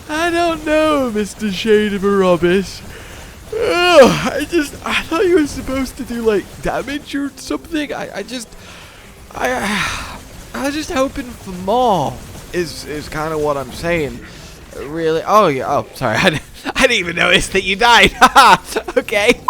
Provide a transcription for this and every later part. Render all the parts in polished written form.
I don't know, Mr. Shade of a Rubbish. I thought you were supposed to do, like, damage or something. I was just hoping for more, is kind of what I'm saying. Really? Oh, yeah. Oh, sorry. I didn't even notice that you died. Okay.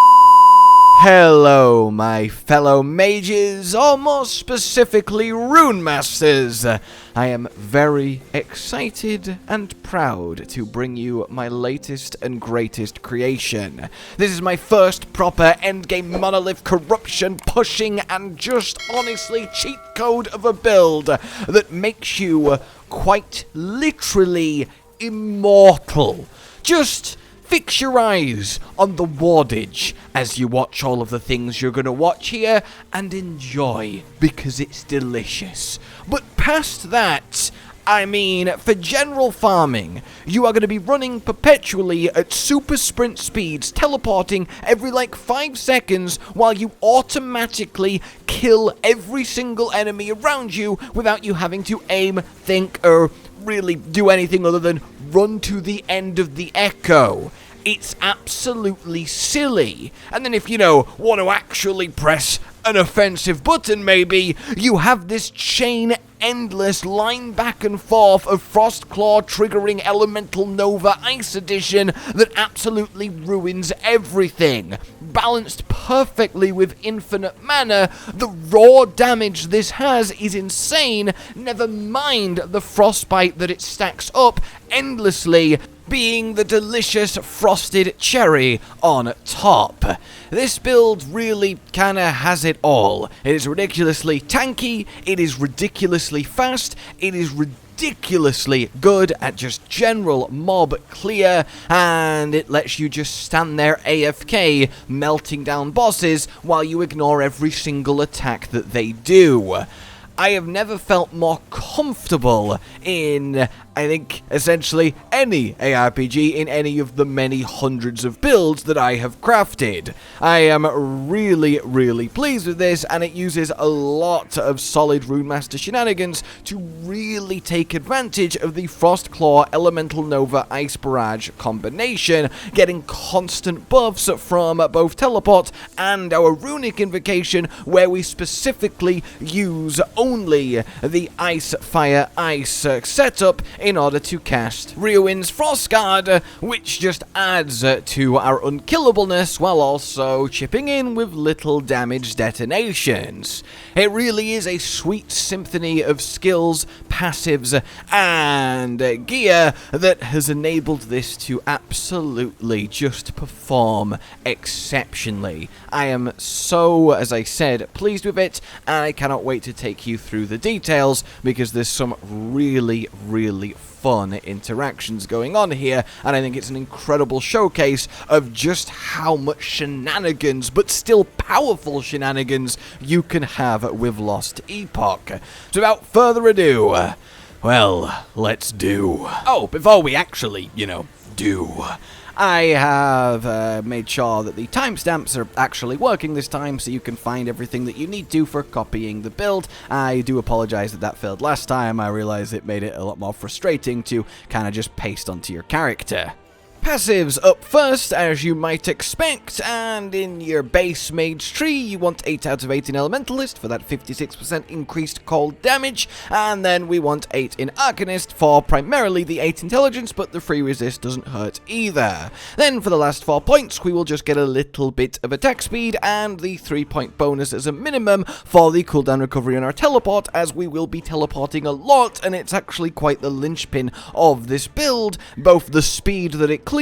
Hello, my fellow mages, or more specifically, Runemasters. I am very excited and proud to bring you my latest and greatest creation. This is my first proper endgame monolith corruption pushing and just honestly cheat code of a build that makes you quite literally immortal. Just fix your eyes on the wardage as you watch all of the things you're going to watch here and enjoy, because it's delicious. But past that, I mean, for general farming, you are going to be running perpetually at super sprint speeds, teleporting every like 5 seconds while you automatically kill every single enemy around you without you having to aim, think, or really do anything other than run to the end of the echo. It's absolutely silly. And then if you want to actually press an offensive button, maybe, you have this chain endless line back and forth of Frostclaw triggering Elemental Nova Ice Edition that absolutely ruins everything. Balanced perfectly with infinite mana, the raw damage this has is insane, never mind the frostbite that it stacks up endlessly, being the delicious frosted cherry on top. This build really kinda has it all. It is ridiculously tanky, it is ridiculously fast, it is ridiculously good at just general mob clear, and it lets you just stand there AFK melting down bosses while you ignore every single attack that they do. I have never felt more comfortable in, I think, essentially any ARPG in any of the many hundreds of builds that I have crafted. I am really, really pleased with this, and it uses a lot of solid Runemaster shenanigans to really take advantage of the Frostclaw Elemental Nova Ice Barrage combination, getting constant buffs from both Teleport and our Runic Invocation, where we specifically use only the Ice, Fire, Ice setup in order to cast reowyn's Frostguard, which just adds to our unkillableness while also chipping in with little damage detonations. It really is a sweet symphony of skills, passives, and gear that has enabled this to absolutely just perform exceptionally. I am so, as I said, pleased with it, and I cannot wait to take you through the details, because there's some really, really fun interactions going on here, and I think it's an incredible showcase of just how much shenanigans, but still powerful shenanigans, you can have with Last Epoch. So without further ado, well, let's do. Oh, before we actually, do, I have made sure that the timestamps are actually working this time, so you can find everything that you need to for copying the build. I do apologize that failed last time. I realized it made it a lot more frustrating to kind of just paste onto your character. Passives up first, as you might expect, and in your base mage tree, you want 8 out of 8 in Elementalist for that 56% increased cold damage, and then we want 8 in Arcanist for primarily the 8 intelligence, but the free resist doesn't hurt either. Then for the last 4 points, we will just get a little bit of attack speed and the 3-point bonus as a minimum for the cooldown recovery on our teleport, as we will be teleporting a lot, and it's actually quite the linchpin of this build, both the speed that it clears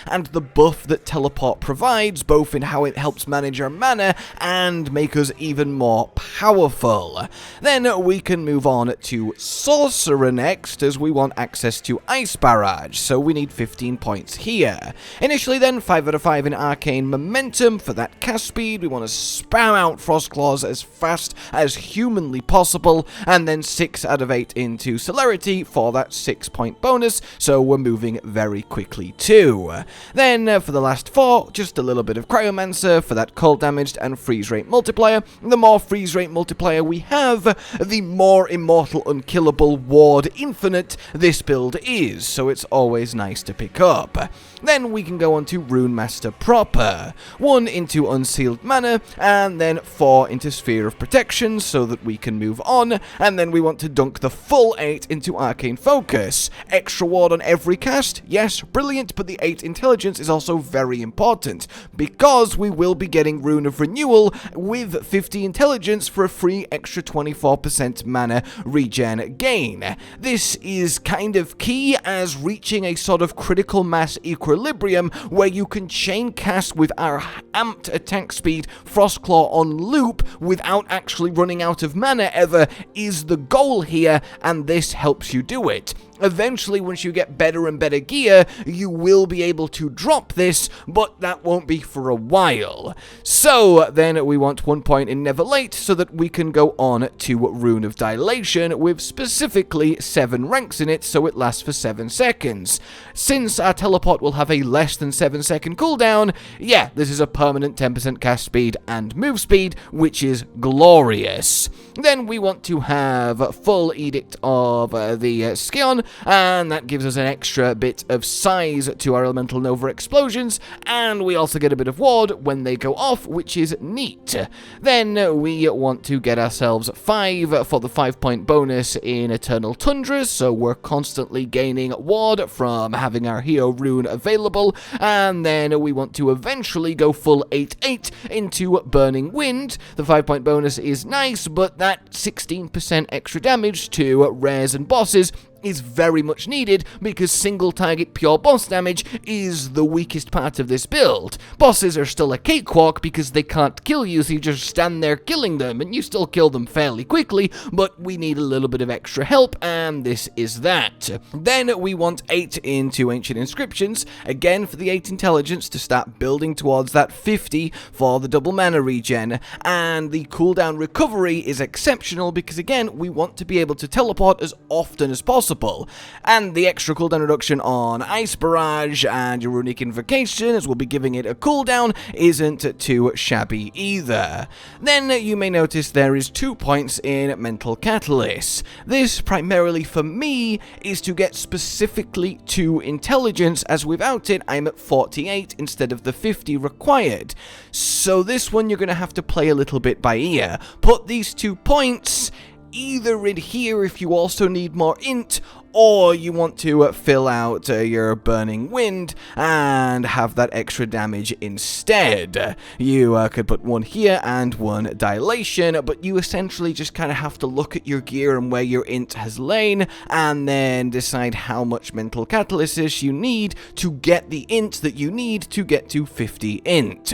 and the buff that teleport provides, both in how it helps manage our mana and make us even more powerful. Then we can move on to Sorcerer next, as we want access to Ice Barrage, so we need 15 points here. Initially then, 5 out of 5 in Arcane Momentum for that cast speed. We want to spam out Frostclaws as fast as humanly possible, and then 6 out of 8 into Celerity for that 6-point bonus, so we're moving very quickly too. 2. Then for the last 4, just a little bit of Cryomancer for that cold damaged and freeze rate multiplier. The more freeze rate multiplier we have, the more immortal unkillable ward infinite this build is, so it's always nice to pick up. Then we can go on to Runemaster proper. 1 into Unsealed Mana, and then 4 into Sphere of Protection, so that we can move on, and then we want to dunk the full 8 into Arcane Focus. Extra ward on every cast? Yes, brilliant, but the 8 intelligence is also very important, because we will be getting Rune of Renewal with 50 intelligence for a free extra 24% mana regen gain. This is kind of key as reaching a sort of critical mass equilibrium where you can chain cast with our amped attack speed Frostclaw on loop without actually running out of mana ever is the goal here, and this helps you do it. Eventually, once you get better and better gear, you will be able to drop this, but that won't be for a while. So then we want 1 point in Never Late so that we can go on to Rune of Dilation with specifically 7 ranks in it, so it lasts for 7 seconds. Since our teleport will have a less than 7-second cooldown, yeah, this is a permanent 10% cast speed and move speed, which is glorious. Then we want to have full Edict of the Scion, and that gives us an extra bit of size to our Elemental Nova explosions, and we also get a bit of ward when they go off, which is neat. Then we want to get ourselves 5 for the 5-point bonus in Eternal Tundras, so we're constantly gaining ward from having our hero rune available, and then we want to eventually go full 8/8 into Burning Wind. The 5-point bonus is nice, but that 16% extra damage to rares and bosses is very much needed because single target pure boss damage is the weakest part of this build. Bosses are still a cakewalk because they can't kill you, so you just stand there killing them, and you still kill them fairly quickly, but we need a little bit of extra help, and this is that. Then we want 8 into Ancient Inscriptions, again for the 8 intelligence to start building towards that 50 for the double mana regen, and the cooldown recovery is exceptional because again, we want to be able to teleport as often as possible. And the extra cooldown reduction on Ice Barrage and your Runic Invocation, as we'll be giving it a cooldown, isn't too shabby either. Then you may notice there is 2 points in Mental Catalyst. This, primarily for me, is to get specifically 2 intelligence, as without it I'm at 48 instead of the 50 required. So this one you're going to have to play a little bit by ear. Put these 2 points either in here if you also need more int, or you want to fill out your Burning Wind and have that extra damage instead. You could put 1 here and 1 Dilation, but you essentially just kind of have to look at your gear and where your int has lain, and then decide how much Mental Catalysis you need to get the int that you need to get to 50 int.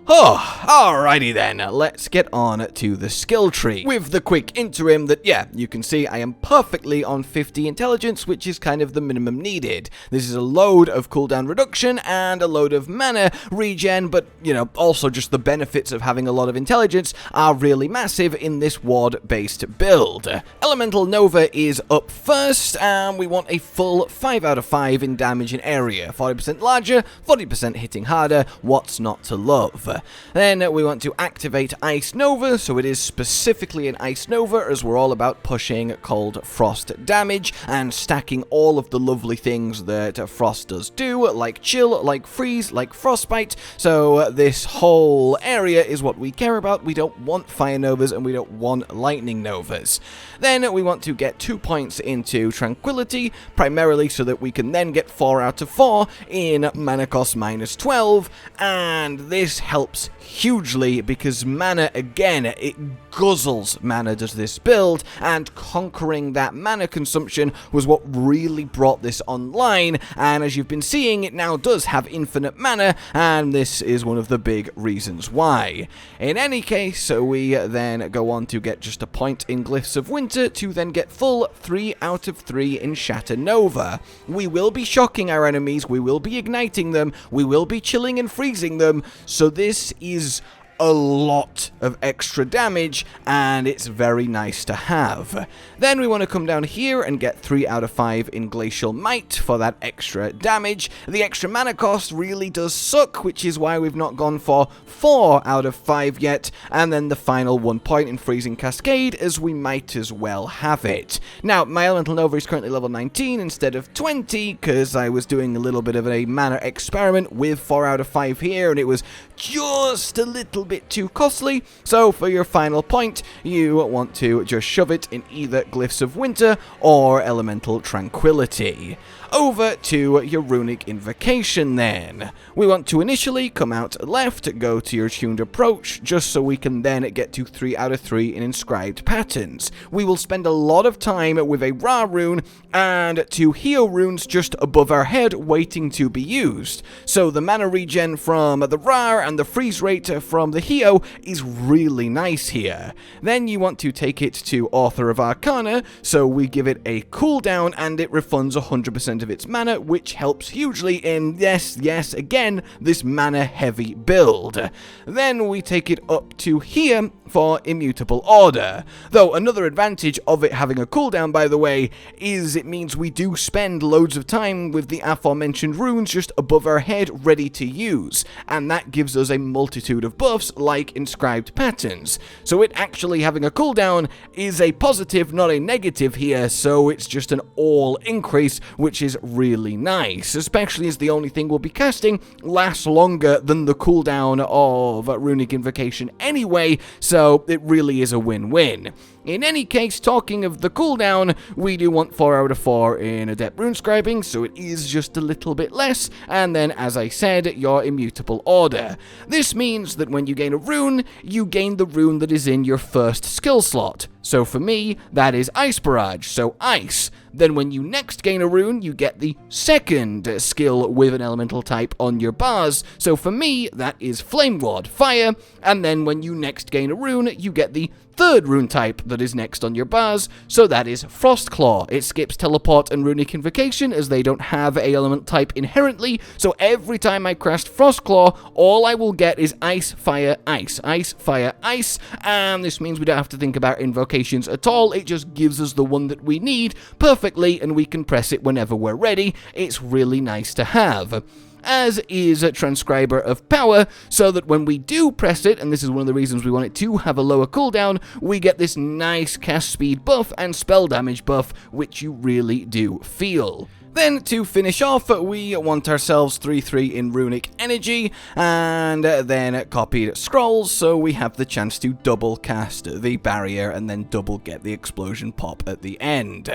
Oh, alrighty then, let's get on to the skill tree, with the quick interim that, yeah, you can see I am perfectly on 50 intelligence, which is kind of the minimum needed. This is a load of cooldown reduction and a load of mana regen, but, you know, also just the benefits of having a lot of intelligence are really massive in this ward-based build. Elemental Nova is up first, and we want a full 5 out of 5 in damage in area. 40% larger, 40% hitting harder, what's not to love? Then we want to activate Ice Nova, so it is specifically an Ice Nova, as we're all about pushing cold frost damage and stacking all of the lovely things that frost does do, like chill, like freeze, like frostbite. So this whole area is what we care about. We don't want fire novas and we don't want lightning novas. Then we want to get 2 points into Tranquility, primarily so that we can then get 4 out of 4 in mana cost -12, and this helps hugely because mana, again, it guzzles mana does this build, and conquering that mana consumption was what really brought this online, and as you've been seeing, it now does have infinite mana, and this is one of the big reasons why. In any case, we then go on to get just a point in Glyphs of Winter to then get full 3 out of 3 in Shatter Nova. We will be shocking our enemies, we will be igniting them, we will be chilling and freezing them, so this is a lot of extra damage, and it's very nice to have. Then we want to come down here and get 3 out of 5 in Glacial Might for that extra damage. The extra mana cost really does suck, which is why we've not gone for 4 out of 5 yet, and then the final 1 point in Freezing Cascade, as we might as well have it. Now, my Elemental Nova is currently level 19 instead of 20, because I was doing a little bit of a mana experiment with 4 out of 5 here, and it was just a little bit too costly. So for your final point, you want to just shove it in either Glyphs of Winter or Elemental Tranquility. Over to your Runic Invocation then. We want to initially come out left, go to your Tuned Approach, just so we can then get to 3 out of 3 in Inscribed Patterns. We will spend a lot of time with a Ra rune and 2 heal runes just above our head waiting to be used. So the mana regen from the Ra and the freeze rate from the Heo is really nice here. Then you want to take it to Author of Arcana, so we give it a cooldown and it refunds 100% of its mana, which helps hugely in, yes, again, this mana heavy build. Then we take it up to here for Immutable Order. Though another advantage of it having a cooldown, by the way, is it means we do spend loads of time with the aforementioned runes just above our head ready to use, and that gives us a multitude of buffs like Inscribed Patterns. So it actually having a cooldown is a positive, not a negative here, so it's just an all increase, which is really nice, especially as the only thing we'll be casting lasts longer than the cooldown of Runic Invocation anyway, so it really is a win-win. In any case, talking of the cooldown, we do want 4 out of 4 in Adept Runescribing, so it is just a little bit less, and then, as I said, your Immutable Order. This means that when you gain a rune, you gain the rune that is in your first skill slot. So for me, that is Ice Barrage, so Ice. Then when you next gain a rune, you get the second skill with an elemental type on your bars. So for me, that is Flame Ward, Fire. And then when you next gain a rune, you get the third rune type that is next on your bars, so that is Frostclaw. It skips Teleport and Runic Invocation as they don't have a element type inherently, so every time I cast Frostclaw, all I will get is Ice, Fire, Ice, Ice, Fire, Ice, and this means we don't have to think about invocations at all. It just gives us the one that we need perfectly, and we can press it whenever we're ready. It's really nice to have. As is a Transcriber of Power, so that when we do press it, and this is one of the reasons we want it to have a lower cooldown, we get this nice cast speed buff and spell damage buff, which you really do feel. Then, to finish off, we want ourselves 3/3 in Runic Energy, and then copied Scrolls, so we have the chance to double cast the Barrier, and then double get the Explosion pop at the end.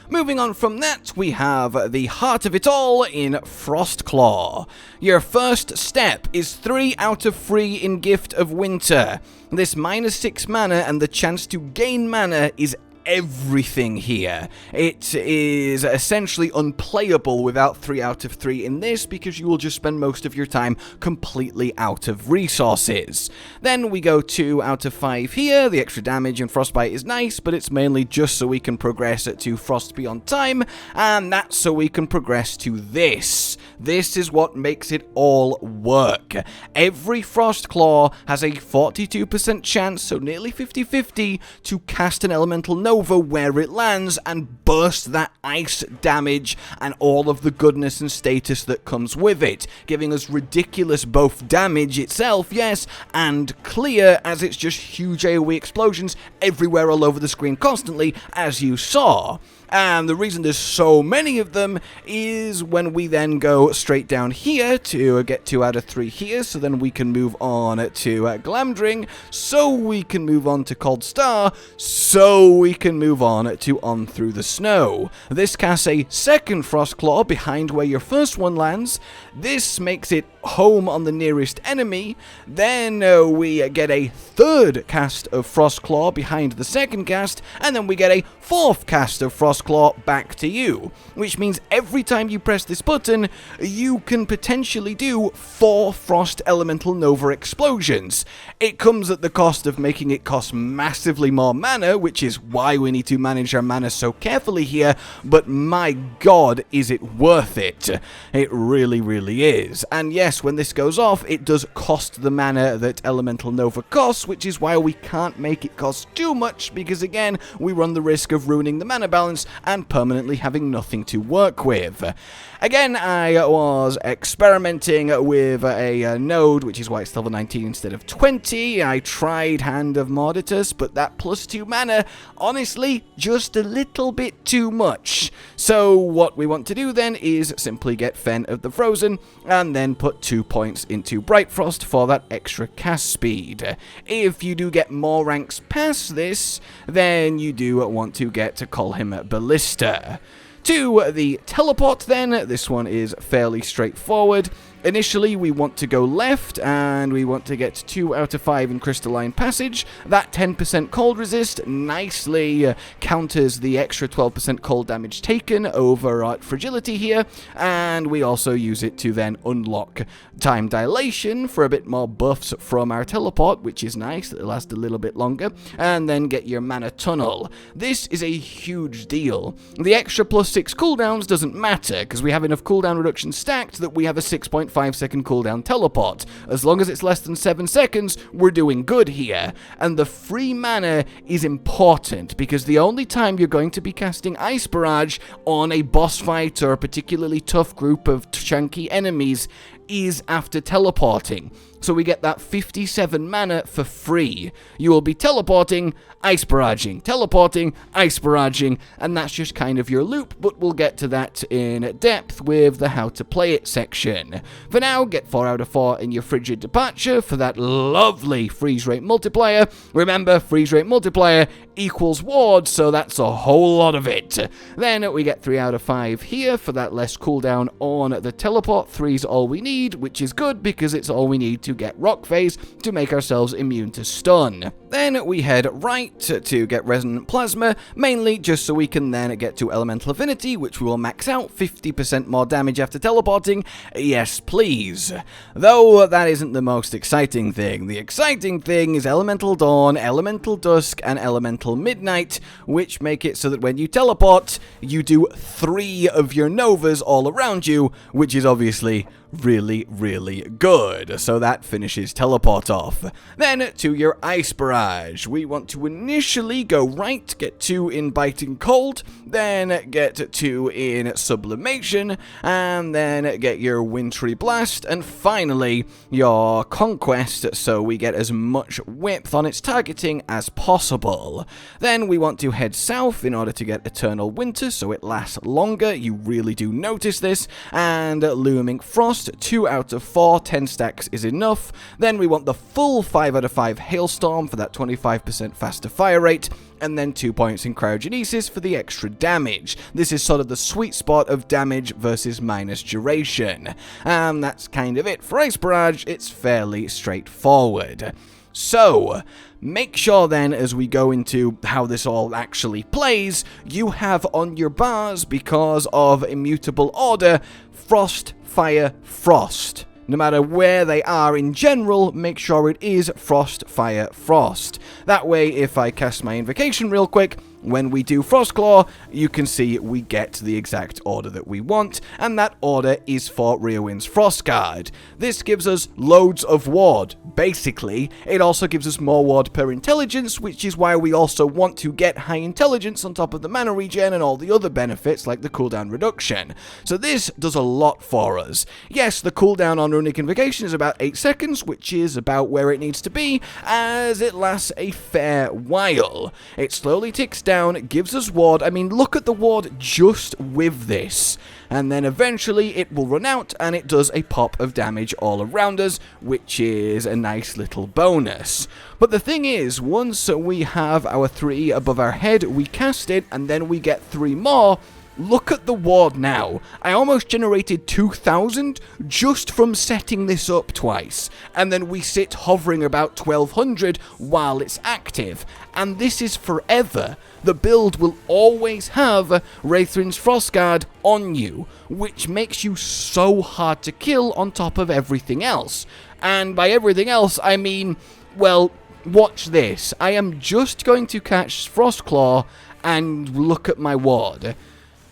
Moving on from that, we have the heart of it all in Frostclaw. Your first step is 3 out of 3 in Gift of Winter. This -6 mana and the chance to gain mana is everything here. It is essentially unplayable without 3 out of 3 in this, because you will just spend most of your time completely out of resources. Then we go 2 out of 5 here. The extra damage and Frostbite is nice, but it's mainly just so we can progress to Frost Beyond Time, and that's so we can progress to this. This is what makes it all work. Every Frostclaw has a 42% chance, so nearly 50-50, to cast an Elemental Nova where it lands and burst that ice damage and all of the goodness and status that comes with it, giving us ridiculous both damage itself, yes, and clear, as it's just huge AoE explosions everywhere all over the screen constantly, as you saw. And the reason there's so many of them is when we then go straight down here to get 2 out of 3 here, so then we can move on to Glamdring, so we can move on to Cold Star, so we can move on to On Through the Snow. This casts a second Frostclaw behind where your first one lands. This makes it home on the nearest enemy. Then we get a third cast of Frostclaw behind the second cast, and then we get a fourth cast of Frostclaw back to you, which means every time you press this button, you can potentially do 4 Frost Elemental Nova explosions. It comes at the cost of making it cost massively more mana, which is why we need to manage our mana so carefully here, but my god, is it worth it. It really, really is. And yes, yes, when this goes off, it does cost the mana that Elemental Nova costs, which is why we can't make it cost too much, because again, we run the risk of ruining the mana balance and permanently having nothing to work with. Again, I was experimenting with a node, which is why it's level 19 instead of 20. I tried Hand of Morditus, but that plus 2 mana, honestly, just a little bit too much. So what we want to do then is simply get Fen of the Frozen, and then put 2 points into Bright Frost for that extra cast speed. If you do get more ranks past this, then you do want to get to call him Ballista. To the teleport then, this one is fairly straightforward. Initially, we want to go left, and we want to get 2 out of 5 in Crystalline Passage. That 10% cold resist nicely counters the extra 12% cold damage taken over at Fragility here, and we also use it to then unlock Time Dilation for a bit more buffs from our teleport, which is nice, it'll last a little bit longer, and then get your Mana Tunnel. This is a huge deal. The extra plus 6 cooldowns doesn't matter, because we have enough cooldown reduction stacked that we have a 6.5-second cooldown teleport. As long as it's less than 7 seconds, we're doing good here. And the free mana is important, because the only time you're going to be casting Ice Barrage on a boss fight or a particularly tough group of chunky enemies is after teleporting. So we get that 57 mana for free. You will be teleporting, ice barraging, teleporting, ice barraging, and that's just kind of your loop, but we'll get to that in depth with the how to play it section. For now, get 4 out of 4 in your Frigid Departure for that lovely freeze rate multiplier. Remember, freeze rate multiplier equals ward, so that's a whole lot of it. Then we get 3 out of 5 here for that less cooldown on the teleport. 3's all we need, which is good because it's all we need to get Rock Phase to make ourselves immune to stun. Then we head right to get Resonant Plasma, mainly just so we can then get to Elemental Affinity, which we will max out 50% more damage after teleporting. Yes, please. Though that isn't the most exciting thing. The exciting thing is Elemental Dawn, Elemental Dusk, and Elemental Midnight, which make it so that when you teleport, you do 3 of your Novas all around you, which is obviously really, really good. So that finishes teleport off. Then to your Ice Barrage. We want to initially go right, get 2 in Biting Cold, then get 2 in Sublimation, and then get your Wintry Blast, and finally your Conquest, so we get as much width on its targeting as possible. Then we want to head south in order to get Eternal Winter, so it lasts longer. You really do notice this. And Looming Frost, 2 out of 4, 10 stacks is enough. Then we want the full 5 out of 5 Hailstorm for that 25% faster fire rate, and then 2 points in Cryogenesis for the extra damage. This is sort of the sweet spot of damage versus minus duration. And that's kind of it for Ice Barrage. It's fairly straightforward. So, make sure then, as we go into how this all actually plays, you have on your bars, because of Immutable Order, Frost, Fire, Frost. No matter where they are in general, make sure it is Frost, Fire, Frost. That way, if I cast my invocation real quick, when we do Frostclaw, you can see we get the exact order that we want, and that order is for reowyn's Frostguard. This gives us loads of ward, basically. It also gives us more ward per intelligence, which is why we also want to get high intelligence on top of the mana regen and all the other benefits like the cooldown reduction. So this does a lot for us. Yes, the cooldown on Runic Invocation is about 8 seconds, which is about where it needs to be, as it lasts a fair while. It slowly ticks down, gives us ward. I mean, look at the ward just with this. And then eventually it will run out, and it does a pop of damage all around us, which is a nice little bonus. But the thing is, once we have our 3 above our head, we cast it, and then we get 3 more. Look at the ward now. I almost generated 2,000 just from setting this up twice. And then we sit hovering about 1,200 while it's active. And this is forever. The build will always have Wraithrin's Frostguard on you, which makes you so hard to kill on top of everything else. And by everything else, I mean, well, watch this. I am just going to catch Frostclaw and look at my ward.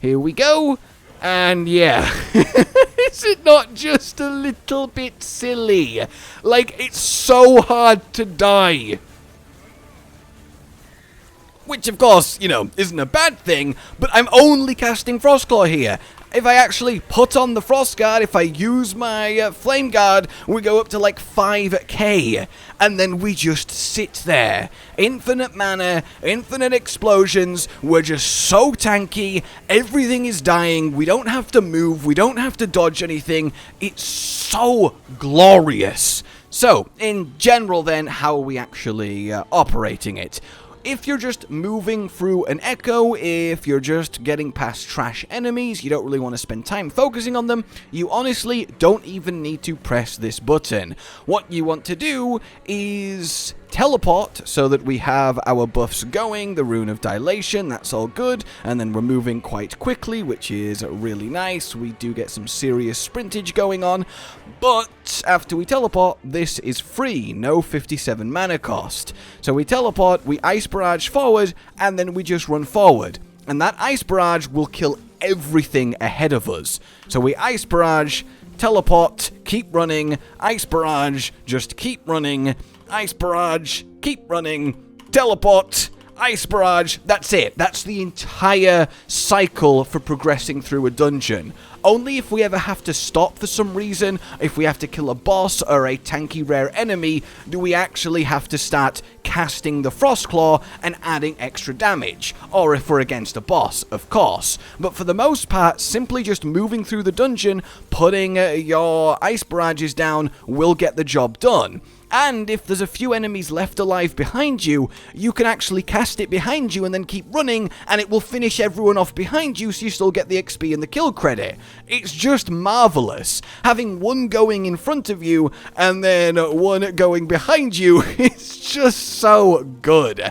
Here we go, and yeah, Is it not just a little bit silly? Like, it's so hard to die. Which, of course, you know, isn't a bad thing, but I'm only casting Frostclaw here. If I actually put on the Frost Guard, if I use my Flame Guard, we go up to like 5k, and then we just sit there. Infinite mana, infinite explosions, we're just so tanky, everything is dying, we don't have to move, we don't have to dodge anything, it's so glorious. So, in general then, how are we actually operating it? If you're just moving through an echo, if you're just getting past trash enemies, you don't really want to spend time focusing on them, you honestly don't even need to press this button. What you want to do is teleport so that we have our buffs going, the Rune of Dilation, that's all good, and then we're moving quite quickly, which is really nice. We do get some serious sprintage going on, but after we teleport, this is free, no 57 mana cost. So we teleport, we Ice Barrage forward, and then we just run forward. And that Ice Barrage will kill everything ahead of us. So we Ice Barrage, teleport, keep running, Ice Barrage, just keep running, Ice Barrage, keep running, teleport, Ice Barrage, that's it. That's the entire cycle for progressing through a dungeon. Only if we ever have to stop for some reason, if we have to kill a boss or a tanky rare enemy, do we actually have to start casting the Frostclaw and adding extra damage. Or if we're against a boss, of course. But for the most part, simply just moving through the dungeon, putting your Ice Barrages down will get the job done. And if there's a few enemies left alive behind you, you can actually cast it behind you and then keep running, and it will finish everyone off behind you so you still get the XP and the kill credit. It's just marvelous. Having one going in front of you and then one going behind you, it's just so good.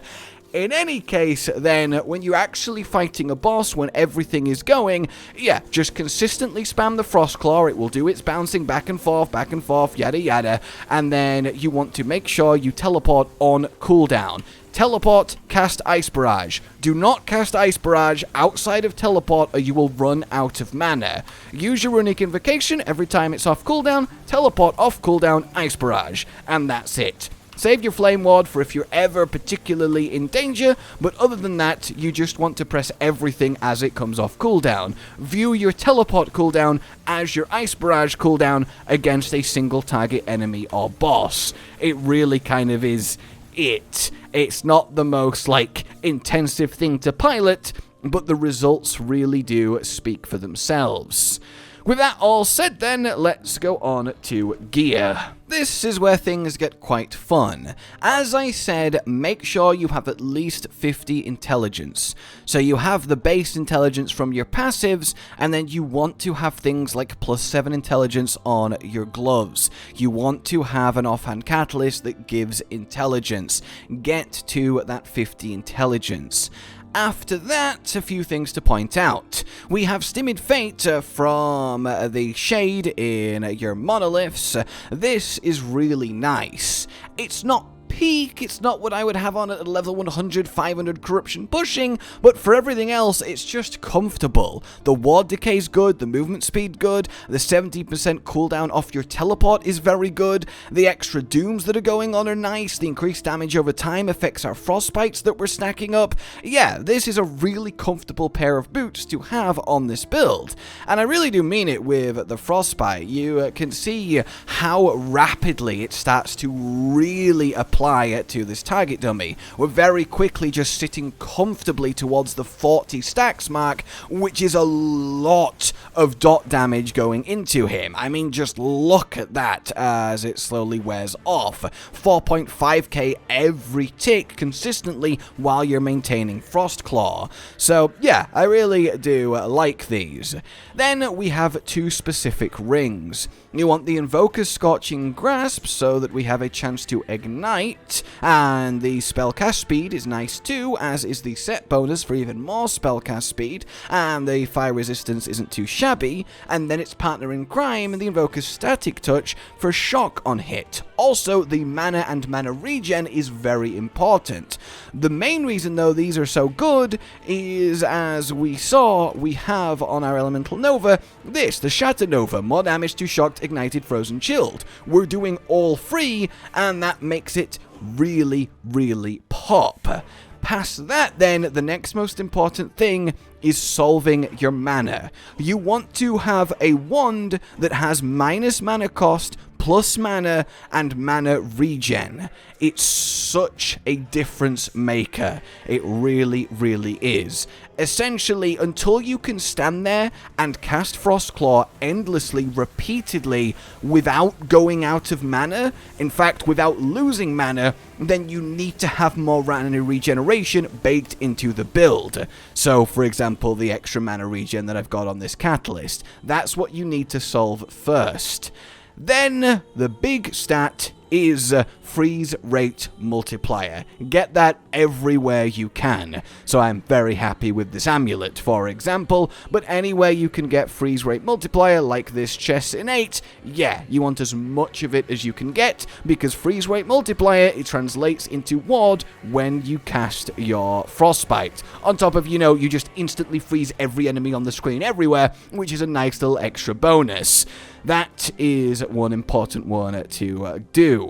In any case, then, when you're actually fighting a boss, when everything is going, yeah, just consistently spam the Frostclaw, it will do its bouncing back and forth, yada yada, and then you want to make sure you teleport on cooldown. Teleport, cast Ice Barrage. Do not cast Ice Barrage outside of teleport or you will run out of mana. Use your Runic Invocation every time it's off cooldown, teleport off cooldown, Ice Barrage, and that's it. Save your Flame Ward for if you're ever particularly in danger, but other than that, you just want to press everything as it comes off cooldown. View your teleport cooldown as your Ice Barrage cooldown against a single target enemy or boss. It really kind of is it. It's not the most, like, intensive thing to pilot, but the results really do speak for themselves. With that all said then, let's go on to gear. This is where things get quite fun. As I said, make sure you have at least 50 intelligence. So you have the base intelligence from your passives, and then you want to have things like +7 intelligence on your gloves. You want to have an offhand catalyst that gives intelligence. Get to that 50 intelligence. After that, a few things to point out. We have Stimid Fate from the Shade in your monoliths. This is really nice. It's not peak, it's not what I would have on at a level 100, 500 corruption pushing, but for everything else, it's just comfortable. The ward decay's good, the movement speed good, the 70% cooldown off your teleport is very good, the extra dooms that are going on are nice, the increased damage over time affects our frostbites that we're stacking up. Yeah, this is a really comfortable pair of boots to have on this build, and I really do mean it with the frostbite. You can see how rapidly it starts to really apply to this target dummy. We're very quickly just sitting comfortably towards the 40 stacks mark, which is a lot of dot damage going into him. I mean, just look at that as it slowly wears off. 4.5k every tick consistently while you're maintaining Frostclaw. So yeah, I really do like these. Then we have two specific rings. You want the Invoker's Scorching Grasp so that we have a chance to ignite, Acolyte, and the spellcast speed is nice too, as is the set bonus for even more spellcast speed, and the fire resistance isn't too shabby, and then its partner in crime, the Invoker's Static Touch, for shock on hit. Also, the mana and mana regen is very important. The main reason though these are so good is, as we saw, we have on our Elemental Nova, the Shatter Nova, more damage to shocked, ignited, frozen, chilled. We're doing all three, and that makes it really, really pop. Past that then, the next most important thing is solving your mana. You want to have a wand that has minus mana cost, plus mana, and mana regen. It's such a difference maker. It really, really is. Essentially, until you can stand there and cast Frostclaw endlessly, repeatedly, without going out of mana, in fact, without losing mana, then you need to have more mana regeneration baked into the build. So, for example, the extra mana regen that I've got on this Catalyst. That's what you need to solve first. Then, the big stat is freeze rate multiplier. Get that everywhere you can. So I'm very happy with this amulet, for example, but anywhere you can get freeze rate multiplier, like this chest innate, yeah, you want as much of it as you can get, because freeze rate multiplier, it translates into ward when you cast your frostbite. On top of, you just instantly freeze every enemy on the screen everywhere, which is a nice little extra bonus. That is one important one to do.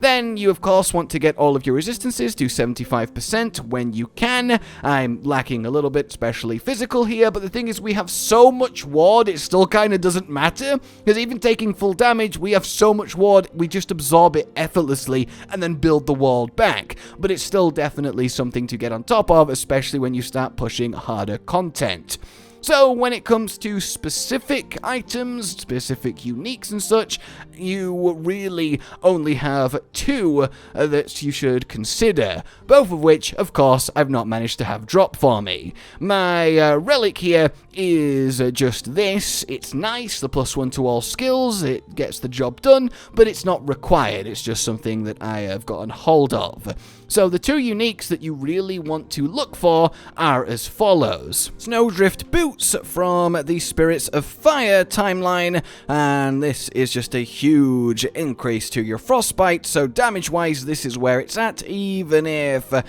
Then you of course want to get all of your resistances to 75% when you can. I'm lacking a little bit, especially physical here, but the thing is we have so much ward, it still kind of doesn't matter, because even taking full damage, we have so much ward, we just absorb it effortlessly and then build the ward back. But it's still definitely something to get on top of, especially when you start pushing harder content. So when it comes to specific items, specific uniques and such, you really only have two that you should consider, both of which, of course, I've not managed to have drop for me. My relic here is just this. It's nice, the +1 to all skills, it gets the job done, but it's not required, it's just something that I have gotten hold of. So the two uniques that you really want to look for are as follows. Snowdrift Boots from the Spirits of Fire timeline, and this is just a huge increase to your frostbite, so damage-wise this is where it's at, even if the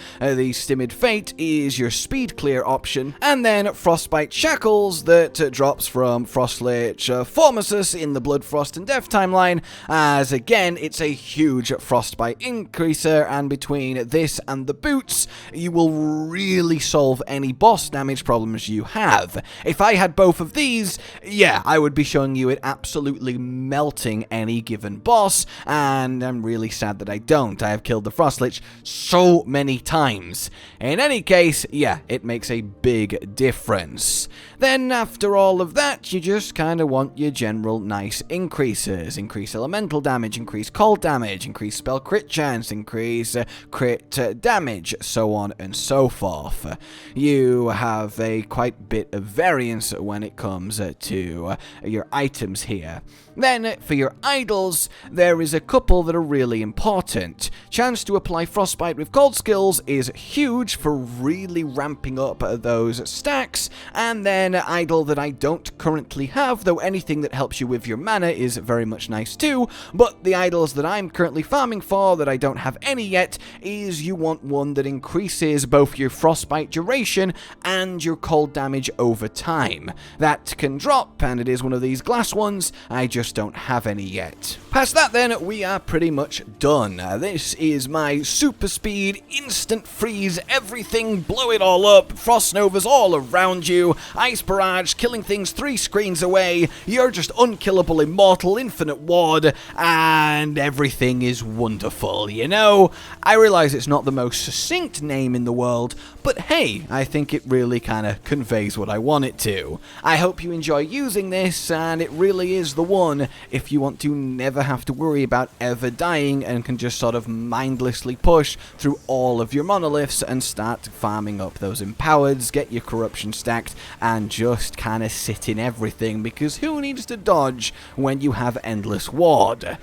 Stimid Fate is your speed clear option. And then Frostbite Shackles that drops from Frostlich Formosus in the Blood, Frost and Death timeline, as again it's a huge frostbite increaser, and between this and the boots, you will really solve any boss damage problems you have. If I had both of these, yeah, I would be showing you it absolutely melting any given boss, and I'm really sad that I don't. I have killed the Frostlich so many times. In any case, yeah, it makes a big difference. Then after all of that, you just kind of want your general nice increases. Increase elemental damage, increase cold damage, increase spell crit chance, increase crit damage, so on and so forth. You have a quite bit of variance when it comes to your items here. Then, for your idols, there is a couple that are really important. Chance to apply Frostbite with cold skills is huge for really ramping up those stacks, and then idol that I don't currently have, though anything that helps you with your mana is very much nice too, but the idols that I'm currently farming for, that I don't have any yet, is you want one that increases both your Frostbite duration and your cold damage over time. That can drop, and it is one of these glass ones. I just don't have any yet. Past that then, we are pretty much done. This is my super speed, instant freeze, everything, blow it all up, frost novas all around you, ice barrage, killing things 3 screens away, you're just unkillable, immortal, infinite ward, and everything is wonderful, you know? I realize it's not the most succinct name in the world, but hey, I think it really kind of conveys what I want it to. I hope you enjoy using this, and it really is the one if you want to never have to worry about ever dying and can just sort of mindlessly push through all of your monoliths and start farming up those empowereds, get your corruption stacked, and just kind of sit in everything, because who needs to dodge when you have endless ward?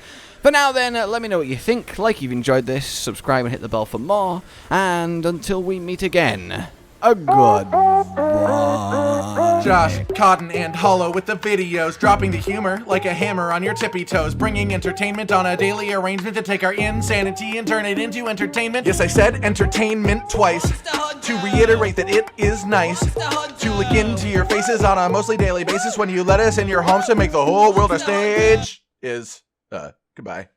For now then, let me know what you think. Like you've enjoyed this, subscribe and hit the bell for more. And until we meet again, a goodbye. Josh, Cotton, and Hollow with the videos, dropping the humor like a hammer on your tippy toes, bringing entertainment on a daily arrangement to take our insanity and turn it into entertainment. Yes, I said entertainment twice, to reiterate that it is nice to look into your faces on a mostly daily basis when you let us in your homes to make the whole world a stage. Goodbye.